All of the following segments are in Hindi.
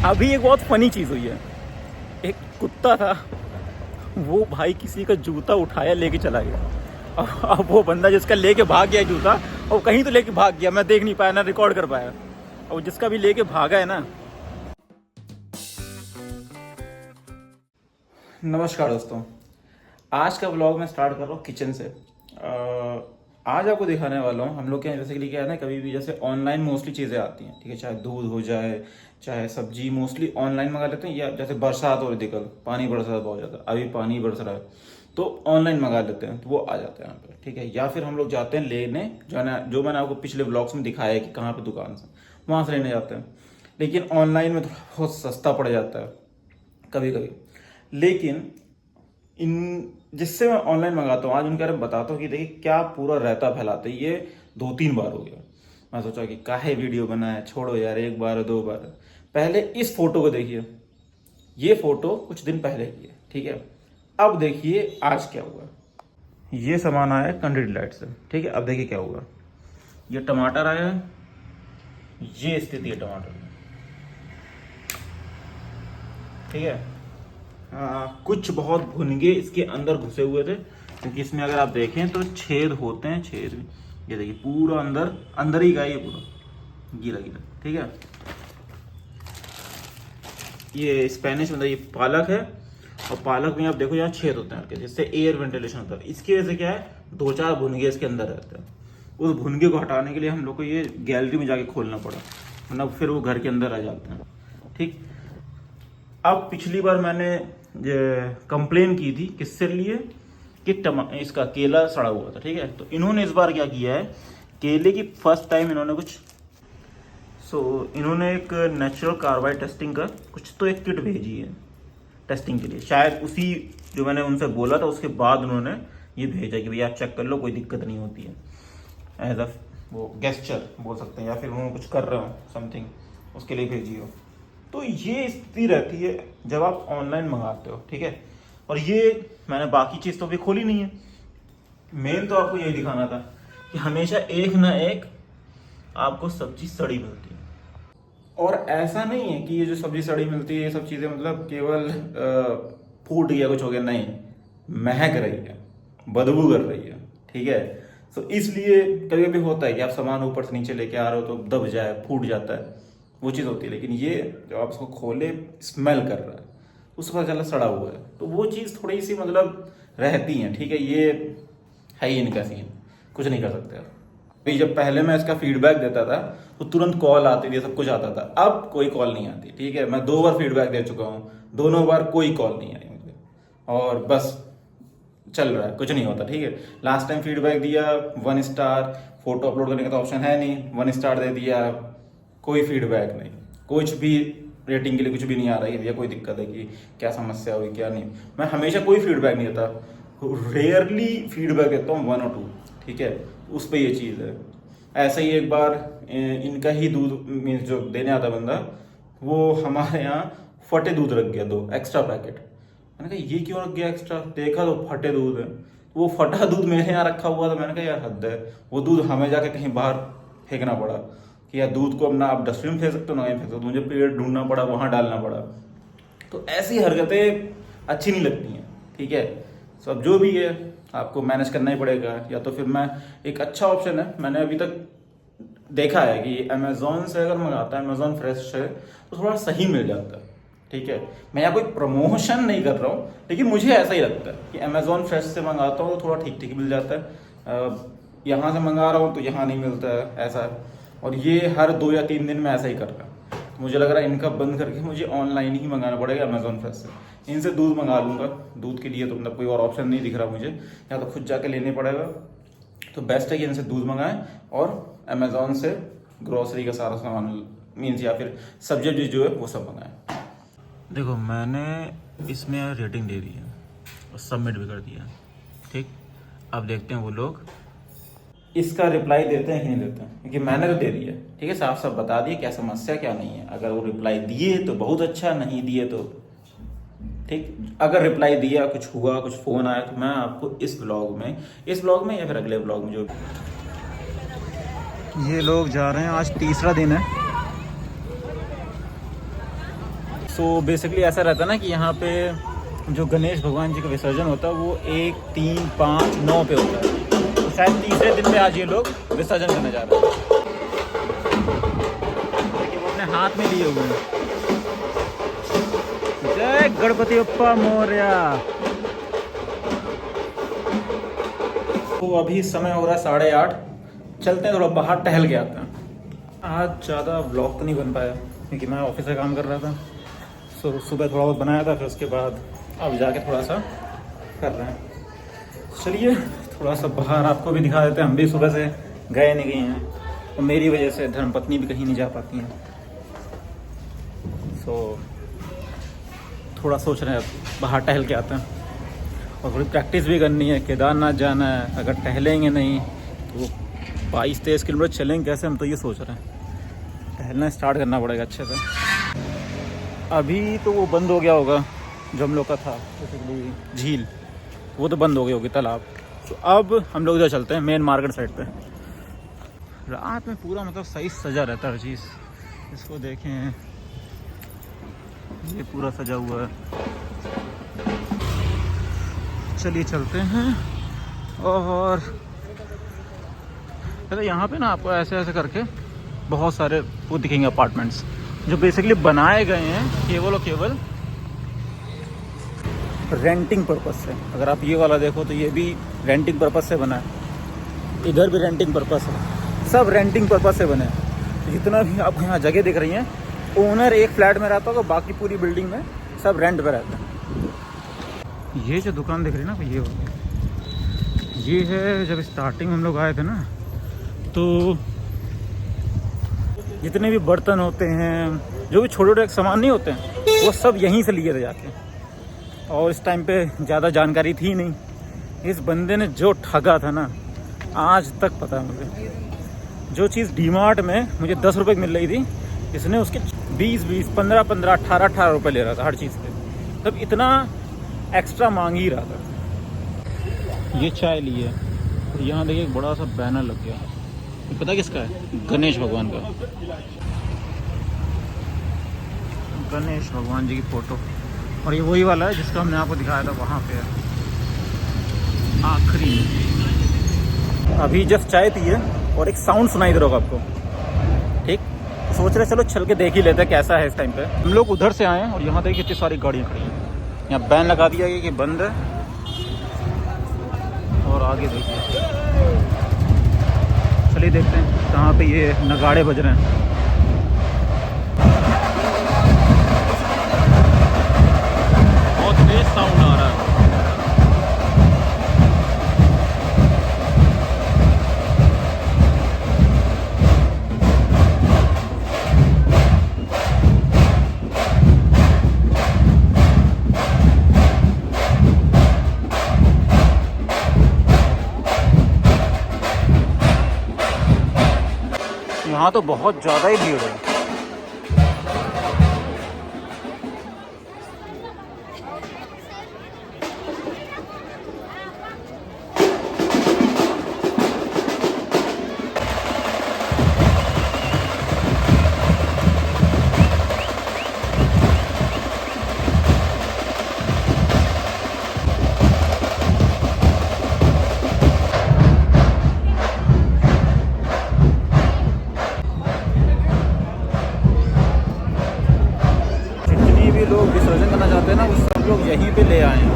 अभी एक बहुत फनी चीज़ हुई है। एक कुत्ता था, वो भाई किसी का जूता उठाया लेके चला गया। अब वो बंदा जिसका लेके भाग गया जूता, और कहीं तो लेके भाग गया, मैं देख नहीं पाया ना रिकॉर्ड कर पाया। और जिसका भी लेके भागा है ना। नमस्कार दोस्तों, आज का व्लॉग मैं स्टार्ट कर रहा हूँ किचन से। आज आपको दिखाने वाला हूँ हम लोग के यहाँ बेसिकली क्या है ना, कभी भी जैसे ऑनलाइन मोस्टली चीज़ें आती हैं, ठीक है, चाहे दूध हो जाए चाहे सब्जी, मोस्टली ऑनलाइन मंगा लेते हैं। या जैसे बरसात हो रही थी, कल पानी बरस रहा बहुत ज़्यादा, अभी पानी बरस रहा है तो ऑनलाइन मंगा लेते हैं, तो वो आ जाते हैं यहाँ पे, ठीक है। या फिर हम लोग जाते हैं लेने, जो मैंने आपको पिछले व्लॉग्स में दिखाया है कि कहाँ पे दुकान से, वहाँ से लेने जाते हैं। लेकिन ऑनलाइन में थोड़ा बहुत सस्ता पड़ जाता है कभी कभी। लेकिन इन जिससे मैं ऑनलाइन मंगाता हूँ, आज उनके बारे में बताता हूँ कि देखिए क्या पूरा रायता फैलाते हैं। ये 2-3 बार हो गया। मैं सोचा कि काहे वीडियो बनाए, छोड़ो यार, एक बार 2 बार। पहले इस फोटो को देखिए, ये फोटो कुछ दिन पहले की है, ठीक है। अब देखिए आज क्या हुआ। ये सामान आया है कंट्री डिलाइट से, ठीक है। अब देखिए क्या हुआ। ये टमाटर आया है, ये स्थिति है टमाटर की, ठीक है। कुछ बहुत भुनगे इसके अंदर घुसे हुए थे, क्योंकि इसमें अगर आप देखें तो छेद होते हैं, छेद भी। ये देखिए पूरा अंदर अंदर ही गया, ये पूरा गीला गीला, ठीक है। ये स्पेनिश मतलब ये पालक है, और पालक में आप देखो यहाँ छेद होते हैं, जिससे एयर वेंटिलेशन होता है। इसकी वजह से क्या है, 2-4 भुनगे इसके अंदर रहते हैं। उस भुनगे को हटाने के लिए हम लोग को ये गैलरी में जाके खोलना पड़ा, वरना फिर वो घर के अंदर आ जाते हैं, ठीक। अब पिछली बार मैंने कंप्लेन की थी किससे लिए कि इसका केला सड़ा हुआ था, ठीक है। तो इन्होंने इस बार क्या किया है, केले की फर्स्ट टाइम इन्होंने इन्होंने एक नेचुरल कार्बाइड टेस्टिंग का कुछ तो एक किट भेजी है टेस्टिंग के लिए। शायद उसी जो मैंने उनसे बोला था उसके बाद उन्होंने ये भेजा कि भैया आप चेक कर लो, कोई दिक्कत नहीं होती है। एज अ वो गेस्चर बोल सकते हैं, या फिर उन्होंने कुछ कर रहे हो समथिंग, उसके लिए भेजी हो। तो ये स्थिति रहती है जब आप ऑनलाइन मंगाते हो, ठीक है। और ये मैंने बाकी चीज़ तो अभी खोली नहीं है, मेन तो आपको यही दिखाना था कि हमेशा एक ना एक आपको सब्जी सड़ी मिलती है। और ऐसा नहीं है कि ये जो सब्जी सड़ी मिलती है ये सब चीज़ें मतलब केवल फूट गया कुछ हो गया, नहीं, महक रही है, बदबू कर रही है, ठीक है। तो इसलिए कभी कभी होता है कि आप सामान ऊपर से नीचे लेके आ रहे हो तो दब जाए, फूट जाता है, वो चीज़ होती है। लेकिन ये जब आप उसको खोले, स्मेल कर रहा है, उसको पता चला सड़ा हुआ है, तो वो चीज़ थोड़ी सी मतलब रहती है, ठीक है। ये है ही इनका सीन, कुछ नहीं कर सकते आप। अभी जब पहले मैं इसका फीडबैक देता था तो तुरंत कॉल आती थी, सब कुछ आता था। अब कोई कॉल नहीं आती, ठीक है। मैं 2 बार फीडबैक दे चुका हूँ, दोनों बार कोई कॉल नहीं आई मुझे, और बस चल रहा है, कुछ नहीं होता, ठीक है। लास्ट टाइम फीडबैक दिया 1 स्टार, फोटो अपलोड करने का तो ऑप्शन है नहीं, 1 स्टार दे दिया, कोई फीडबैक नहीं, कुछ भी रेटिंग के लिए कुछ भी नहीं आ रहा है भैया कोई दिक्कत है कि क्या समस्या हुई क्या नहीं। मैं हमेशा कोई फीडबैक नहीं देता, रेयरली फीडबैक देता हूँ 1 और 2, ठीक है। उस पर ये चीज़ है। ऐसा ही एक बार इनका ही दूध मीन्स जो देने आता बंदा, वो हमारे यहाँ फटे दूध रख गया 2 एक्स्ट्रा पैकेट। मैंने कहा ये क्यों रख गया एक्स्ट्रा, देखा तो फटे दूध है। वो फटा दूध मेरे यहाँ रखा हुआ था, मैंने कहा यार हद है। वो दूध हमें जाके कहीं बाहर फेंकना पड़ा कि यार दूध को अपना आप डस्टबिन में फेंक सकते हो, ना फेंक सकते हो, मुझे पेड़ ढूंढना पड़ा, वहाँ डालना पड़ा। तो ऐसी हरकतें अच्छी नहीं लगती हैं, ठीक है। तो अब जो भी है आपको मैनेज करना ही पड़ेगा। या तो फिर मैं एक अच्छा ऑप्शन है, मैंने अभी तक देखा है कि अमेजोन से अगर मंगाता है, अमेजोन फ्रेश से, तो थोड़ा सही मिल जाता है, ठीक है। मैं यहाँ कोई प्रमोशन नहीं कर रहा हूँ, लेकिन मुझे ऐसा ही लगता है कि अमेजोन फ्रेश से मंगाता हूँ तो थोड़ा ठीक ठीक मिल जाता है। यहाँ से मंगा रहा हूँ तो यहाँ नहीं मिलता है, ऐसा है। और ये हर 2 या 3 दिन में ऐसा ही कर रहा है। मुझे लग रहा है इनका बंद करके मुझे ऑनलाइन ही मंगाना पड़ेगा अमेजोन फ्रेश से। इनसे दूध मंगा लूँगा, दूध के लिए तो मतलब कोई और ऑप्शन नहीं दिख रहा मुझे, या तो खुद जाके लेने पड़ेगा। तो बेस्ट है कि इनसे दूध मंगाएं और अमेजोन से ग्रोसरी का सारा सामान मीन्स या फिर सब्जी जो है वो सब मंगाएं। देखो मैंने इसमें रेटिंग दे दी है और सबमिट भी कर दिया, ठीक। अब देखते हैं वो लोग इसका रिप्लाई देते हैं कि नहीं देते हैं, क्योंकि मैंने तो दे दिया, ठीक है, साफ साफ बता दिए क्या समस्या क्या नहीं है। अगर वो रिप्लाई दिए तो बहुत अच्छा, नहीं दिए तो ठीक। अगर रिप्लाई दिया, कुछ हुआ, कुछ फ़ोन आया, तो मैं आपको इस ब्लॉग में या फिर अगले ब्लॉग में जो ये लोग जा रहे हैं, आज तीसरा दिन है। सो बेसिकली ऐसा रहता है ना कि यहाँ पे जो गणेश भगवान जी का विसर्जन होता है वो 1, 3, 5, 9 पे होता है। तो शायद तीसरे दिन पे आज ये लोग विसर्जन करने जा रहे हैं। देखिए वो अपने हाथ में लिए हुए हैं। जय गणपति बप्पा मोरया। तो अभी समय हो रहा है 8:30। चलते हैं थोड़ा बाहर टहल के आते हैं। आज ज़्यादा व्लॉग तो नहीं बन पाया क्योंकि मैं ऑफिस से काम कर रहा था। सो सुबह थोड़ा बहुत बनाया था, फिर उसके बाद अब जाके थोड़ा सा कर रहे हैं। चलिए थोड़ा सा बाहर आपको भी दिखा देते हैं। हम भी सुबह से गए नहीं गए हैं और मेरी वजह से धर्मपत्नी भी कहीं नहीं जा पाती हैं। सो थोड़ा सोच रहे हैं बाहर टहल के आते हैं और थोड़ी प्रैक्टिस भी करनी है। केदारनाथ जाना है, अगर टहलेंगे नहीं तो 22-23 किलोमीटर चलेंगे कैसे, हम तो ये सोच रहे हैं। टहलना स्टार्ट करना पड़ेगा अच्छे से। अभी तो वो बंद हो गया होगा जो हम लोग का था बेसिकली झील, वो तो बंद हो गई होगी तालाब। तो अब हम लोग इधर चलते हैं मेन मार्केट साइड पे। रात में पूरा मतलब सही सजा रहता है हर चीज़। इसको देखें, ये पूरा सजा हुआ है। चलिए चलते हैं। और तो यहाँ पे ना आपको ऐसे ऐसे करके बहुत सारे वो दिखेंगे अपार्टमेंट्स जो बेसिकली बनाए गए हैं केवल और केवल रेंटिंग पर्पस से। अगर आप ये वाला देखो तो ये भी रेंटिंग पर्पस से बना है, इधर भी रेंटिंग पर्पस है, सब रेंटिंग पर्पस से बने हैं। जितना भी आपको यहाँ जगह दिख रही हैं, ओनर एक फ्लैट में रहता होगा, बाकी पूरी बिल्डिंग में सब रेंट पे रहता है। ये जो दुकान दिख रही है ना, ये होगी, ये है जब स्टार्टिंग हम लोग आए थे ना, तो जितने भी बर्तन होते हैं, जो भी छोटे छोटे सामान नहीं होते हैं, वो सब यहीं से लिए थे जाके। और इस टाइम पे ज़्यादा जानकारी थी नहीं। इस बंदे ने जो ठगा था ना, आज तक पता है मुझे। जो चीज़ डीमार्ट में मुझे 10 रुपये की मिल रही थी, इसने उसके 20-20, 15-15, 18-18 रुपये ले रहा था हर चीज़ पे। तब इतना एक्स्ट्रा मांग ही रहा था। ये चाय ली है, तो यहाँ देखिए एक बड़ा सा बैनर लग गया। ये पता किसका है? गणेश भगवान का। गणेश भगवान जी की फ़ोटो। और ये वही वाला है जिसका हमने आपको दिखाया था, वहाँ पे है आखिरी। अभी जस्ट चाय पी है और एक साउंड सुनाई दे रहा होगा आपको, ठीक? तो सोच रहे चलो चल के देख ही लेते हैं कैसा है इस टाइम पे। हम लोग उधर से आए हैं और यहाँ देखिए कितनी सारी गाड़ियाँ खड़ी हैं। यहाँ बैन लगा दिया गया कि बंद है। और आगे देखिए, चलिए देखते हैं कहाँ पे ये नगाड़े बज रहे हैं। बहुत तेज साउंड आ रहा है। यहाँ तो बहुत ज़्यादा ही भीड़ है। लोग विसर्जन करना चाहते हैं ना, वो सब लोग यहीं पे ले आए हैं।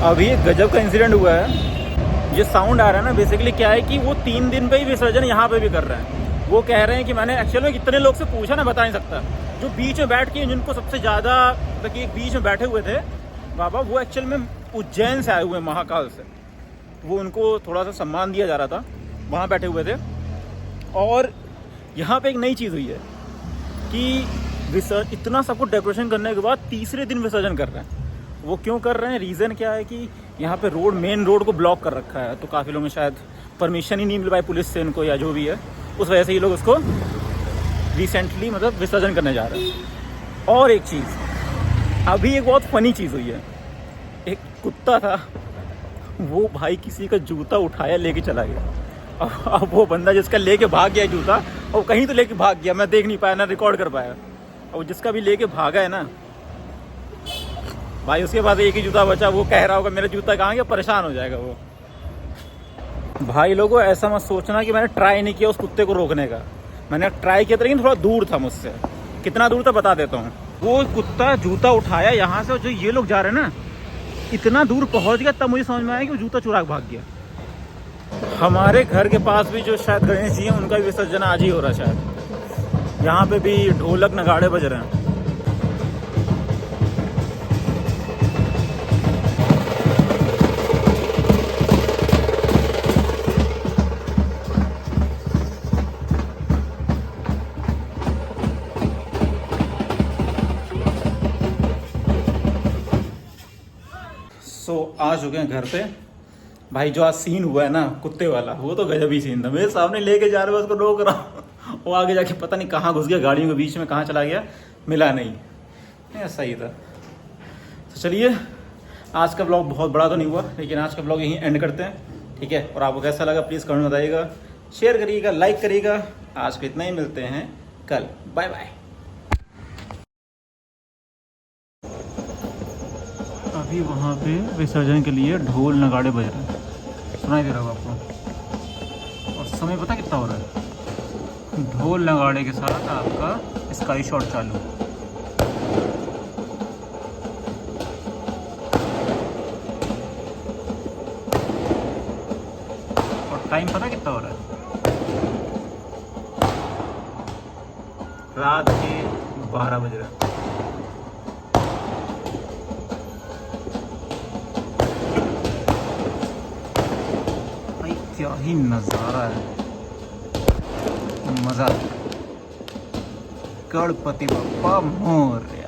अभी एक गजब का इंसिडेंट हुआ है। ये साउंड आ रहा है ना, बेसिकली क्या है कि वो 3 दिन पे ही विसर्जन यहाँ पे भी कर रहे हैं। वो कह रहे हैं कि मैंने एक्चुअल में कितने लोग से पूछा ना, बता नहीं सकता। जो बीच में बैठ के जिनको सबसे ज़्यादा एक बीच में बैठे हुए थे बाबा, वो एक्चुअल में उज्जैन से आए हुए हैं, महाकाल से। वो उनको थोड़ा सा सम्मान दिया जा रहा था, वहाँ बैठे हुए थे। और यहाँ पे एक नई चीज़ हुई है कि इतना सब कुछ डेकोरेशन करने के बाद तीसरे दिन विसर्जन कर रहे हैं। वो क्यों कर रहे हैं, रीज़न क्या है कि यहाँ पे रोड, मेन रोड को ब्लॉक कर रखा है। तो काफ़ी लोगों ने शायद परमिशन ही नहीं मिल पाई पुलिस से इनको, या जो भी है, उस वजह से ये लोग उसको रिसेंटली मतलब विसर्जन करने जा रहे हैं। और एक चीज़, अभी एक बहुत फ़नी चीज़ हुई है एक कुत्ता था, वो भाई किसी का जूता उठाया लेके चला गया। अब वो बंदा जिसका लेके भाग गया जूता, और कहीं तो लेके भाग गया, मैं देख नहीं पाया ना रिकॉर्ड कर पाया। और जिसका भी लेके भागा है ना भाई, उसके पास एक ही जूता बचा, वो कह रहा होगा मेरा जूता कहाँ गया, परेशान हो जाएगा वो। भाई लोगों, ऐसा मत सोचना कि मैंने ट्राई नहीं किया उस कुत्ते को रोकने का। मैंने ट्राई किया था, लेकिन थोड़ा दूर था मुझसे। कितना दूर था बता देता हूँ। वो कुत्ता जूता उठाया यहाँ से, जो ये लोग जा रहे हैं ना, इतना दूर पहुँच गया, तब मुझे समझ में आया कि वो जूता चुरा के भाग गया। हमारे घर के पास भी जो शायद गणेश जी हैं, उनका भी विसर्जन आज ही हो रहा है शायद। यहाँ पे भी ढोलक नगाड़े बज रहे हैं। आ चुके हैं घर पे। भाई जो आज सीन हुआ है ना कुत्ते वाला, वो तो गजब ही सीन था। मेरे सामने लेके जा रहे, उसको रोक रहा हूँ, वो आगे जाके पता नहीं कहाँ घुस गया, गाड़ियों के बीच में कहाँ चला गया, मिला नहीं। ऐसा ही था। तो चलिए, आज का ब्लॉग बहुत बड़ा तो नहीं हुआ, लेकिन आज का ब्लॉग यहीं एंड करते हैं, ठीक है। और आपको कैसा लगा प्लीज़ कमेंट में बताइएगा, शेयर करिएगा, लाइक करिएगा। आज को इतना ही, मिलते हैं कल, बाय बाय। अभी वहाँ पे विसर्जन के लिए ढोल नगाड़े बज रहे हैं, सुनाई दे रहा होगा आपको। और समय पता कितना हो रहा है? ढोल नगाड़े के साथ आपका स्काई शॉट चालू। और टाइम पता कितना हो रहा है? रात के 12 बज रहे हैं। क्या ही नज़ारा है, मज़ा। गणपति बप्पा मोरया।